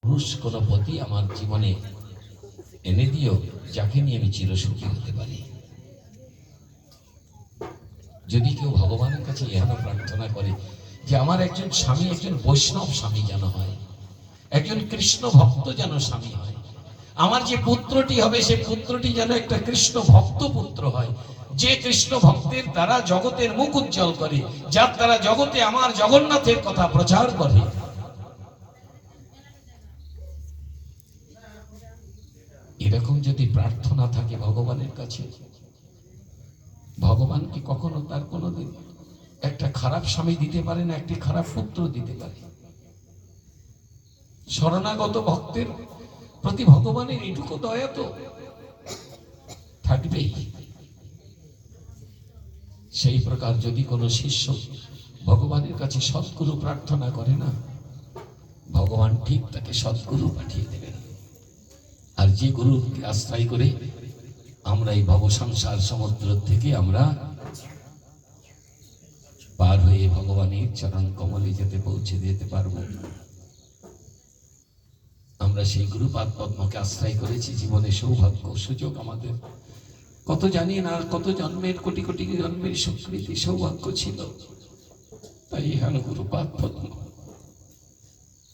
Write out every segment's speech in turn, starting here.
পুরুষ কোন পতি আমার জীবনে এনে দিও, যাকে নিয়ে আমি চিরসুখী হতে পারি। যদি কেউ ভগবানের কাছে এহেন প্রার্থনা করে যে আমার একজন স্বামী, একজন বৈষ্ণব স্বামী যেন হয়, একজন কৃষ্ণ ভক্ত যেন স্বামী হয়, আমার যে পুত্রটি হবে সে পুত্রটি যেন একটা কৃষ্ণ ভক্ত পুত্র হয়, যে কৃষ্ণ ভক্তের দ্বারা জগতের মুখ উজ্জ্বল করে, যার দ্বারা জগতে আমার জগন্নাথের কথা প্রচার করে। এরকম যদি প্রার্থনা থাকে ভগবানের কাছে, ভগবান কি কখনো তার কোনোদিন একটা খারাপ স্বামী দিতে পারে না, একটি খারাপ পুত্র দিতে পারে? শরণাগত ভক্তের প্রতি ভগবানের এটুকু দয়া তো থাকবেই। সেই প্রকার যদি কোনো শিষ্য ভগবানের কাছে সদ্গুরু প্রার্থনা করে না, ভগবান ঠিক তাকে সদ্গুরু পাঠিয়ে দেবেন। আর যে গুরুকে আশ্রয় করে আমরা এই ভব সংসার সমুদ্র থেকে আমরা পার হয়ে ভগবানের চরণ কমলে পৌঁছে যেতে পারবো, আমরা সেই গুরুপাদ পদ্মকে আশ্রয় করেছি। জীবনে সৌভাগ্য সুযোগ আমাদের কত জানি না, কত জন্মের কোটি কোটি জন্মের সুকৃতি সৌভাগ্য ছিল, তাই হেন গুরুপাদ পদ্ম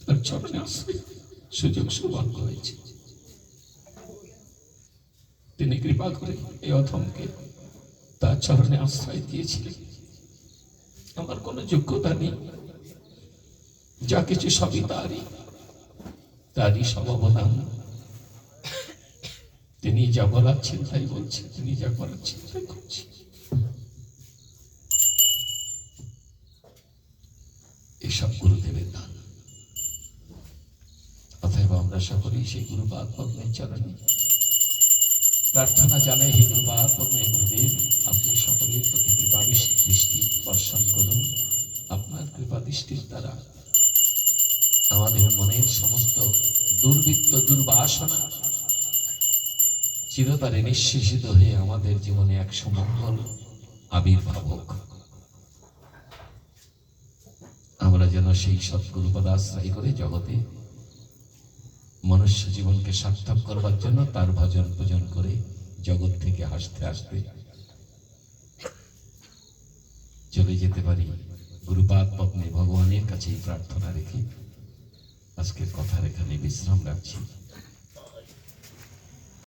তার চরণে আশ্রয় সুযোগ সৌভাগ্য হয়েছে। তিনি কৃপা করে এই অধমকে তার চরণে আশ্রয় দিয়েছিলেন। আমার কোনো যোগ্যতা নেই, যা কিছু সবই তারই সব অবদান। তিনি যা বলাচ্ছেন তাই বলছেন, তিনি যা করাচ্ছেন তাই করছি। এসব গুরুদেবের দান। অতএব আমরা সকলেই সেই গুরুপাদ পদ্মের চরণে প্রার্থনা জানাই, হে গুরুপাদ পদ্মে গুরুদেব, আপনি সকলের প্রতি কৃপা দৃষ্টি বর্ষণ করুন। আপনার কৃপা দৃষ্টির দ্বারা আমাদের মনের সমস্ত দুর্বৃত্ত দুর্বাসনা চিরতরে নিঃশেষিত হয়ে আমাদের জীবনে এক সুমঙ্গল আবির্ভাব হোক। আমরা যেন সেই সৎগুরুপদ আশ্রয় করে জগতে মনুষ্য জীবনকে সার্থক করবার জন্য তার ভজন পূজন করে জগৎ থেকে হাসতে হাসতে চলে যেতে পারি। গুরুপাদ পদ্মে ভগবানের কাছে প্রার্থনা রেখে আজকের কথার এখানে বিশ্রাম রাখছি।